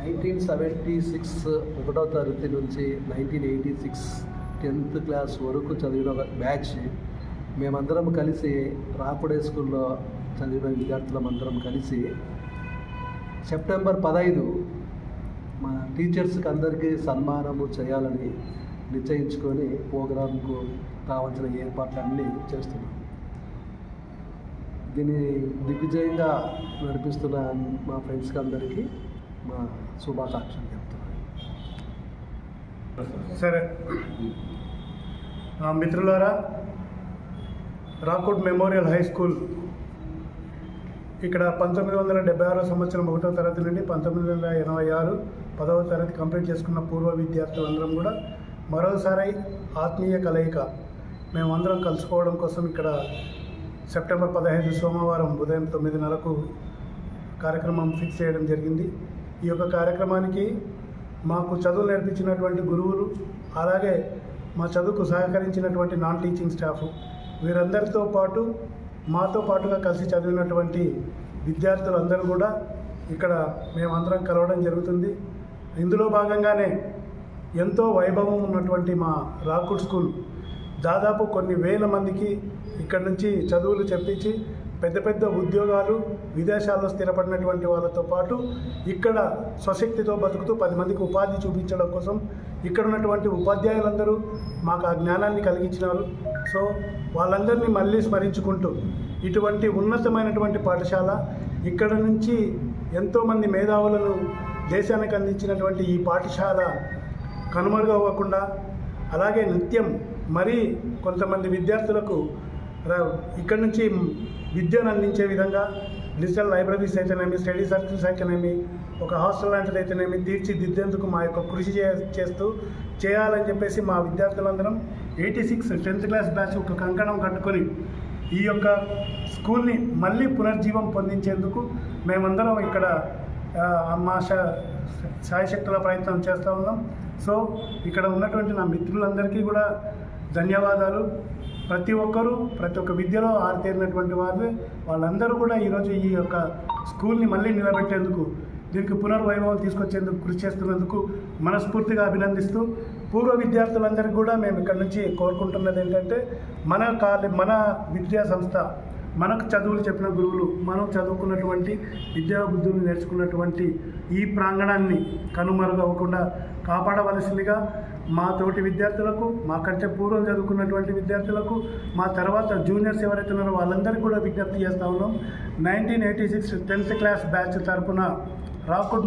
1976 ఒకటో తరగతి నుంచి 1986 10th క్లాస్ వరకు చదివిన బ్యాచ్. మేమందరం కలిసి రాపుడే స్కూల్లో చదివిన విద్యార్థులమందరం కలిసి సెప్టెంబర్ 15 మన టీచర్స్కి అందరికీ సన్మానము చేయాలని నిశ్చయించుకొని ప్రోగ్రాంకు కావాల్సిన ఏర్పాట్లన్నీ చేస్తున్నాం. దీన్ని దిగ్విజయంగా నడిపిస్తున్న మా ఫ్రెండ్స్కి అందరికీ మా శుభాకాంక్షలు చెప్తున్నాను. సరే మిత్రులారా, రాకోట్ మెమోరియల్ హై స్కూల్ ఇక్కడ 1976 సంవత్సరం 1వ తరగతి నుండి 1986 10వ తరగతి కంప్లీట్ చేసుకున్న పూర్వ విద్యార్థులందరం కూడా మరోసారి ఆత్మీయ కలయిక మేమందరం కలుసుకోవడం కోసం ఇక్కడ సెప్టెంబర్ 15 సోమవారం ఉదయం 9:30కు కార్యక్రమం ఫిక్స్ చేయడం జరిగింది. ఈ యొక్క కార్యక్రమానికి మాకు చదువు నేర్పించినటువంటి గురువులు, అలాగే మా చదువుకు సహకరించినటువంటి నాన్ టీచింగ్ స్టాఫ్, వీరందరితో పాటు మాతో పాటుగా కలిసి చదివినటువంటి విద్యార్థులందరూ కూడా ఇక్కడ మేమందరం కలవడం జరుగుతుంది. ఇందులో భాగంగానే ఎంతో వైభవం ఉన్నటువంటి మా రాకుడ్ స్కూల్ దాదాపు కొన్ని వేల మందికి ఇక్కడి నుంచి చదువులు చెప్పించి పెద్ద పెద్ద ఉద్యోగాలు, విదేశాల్లో స్థిరపడినటువంటి వాళ్ళతో పాటు ఇక్కడ స్వశక్తితో బతుకుతూ 10 మందికి ఉపాధి చూపించడం కోసం ఇక్కడ ఉన్నటువంటి ఉపాధ్యాయులందరూ మాకు ఆ జ్ఞానాన్ని కలిగించినారు. సో వాళ్ళందరినీ మళ్ళీ స్మరించుకుంటూ ఇటువంటి ఉన్నతమైనటువంటి పాఠశాల, ఇక్కడ నుంచి ఎంతోమంది మేధావులను దేశానికి అందించినటువంటి ఈ పాఠశాల కనుమరుగవ్వకుండా, అలాగే నిత్యం మరీ కొంతమంది విద్యార్థులకు ఇక్కడ నుంచి విద్యను అందించే విధంగా డిజిటల్ లైబ్రరీస్ అయితేనేమి, స్టడీ సర్కిల్స్ అయితేనేమి, ఒక హాస్టల్ లాంటిది అయితేనేమి తీర్చిదిద్దేందుకు మా యొక్క కృషి చేస్తూ చేయాలని చెప్పేసి మా విద్యార్థులందరం 86 10th క్లాస్ బ్యాచ్ ఒక కంకణం కట్టుకొని ఈ యొక్క స్కూల్ని మళ్ళీ పునర్జీవం పొందించేందుకు మేమందరం ఇక్కడ మా శాయశక్తుల ప్రయత్నం చేస్తూ ఉన్నాం. సో ఇక్కడ ఉన్నటువంటి నా మిత్రులందరికీ కూడా ధన్యవాదాలు. ప్రతి ఒక్క విద్యలో ఆరితేరినటువంటి వారు, వాళ్ళందరూ కూడా ఈరోజు ఈ యొక్క స్కూల్ని మళ్ళీ నిలబెట్టేందుకు, దీనికి పునర్వైభవం తీసుకొచ్చేందుకు కృషి చేస్తున్నందుకు మనస్ఫూర్తిగా అభినందిస్తూ, పూర్వ విద్యార్థులందరికీ కూడా మేము ఇక్కడ నుంచి కోరుకుంటున్నది ఏంటంటే, మన విద్యా సంస్థ, మనకు చదువులు చెప్పిన గురువులు, మనం చదువుకున్నటువంటి విద్యా బుద్ధులు నేర్చుకున్నటువంటి ఈ ప్రాంగణాన్ని కనుమరుగవ్వకుండా కాపాడవలసిందిగా మా తోటి విద్యార్థులకు, మాకంటే పూర్వం చదువుకున్నటువంటి విద్యార్థులకు, మా తర్వాత జూనియర్స్ ఎవరైతే ఉన్నారో వాళ్ళందరికీ కూడా విజ్ఞప్తి చేస్తూ ఉన్నాం. 1986 10th క్లాస్ బ్యాచ్ తరఫున రాకుడ్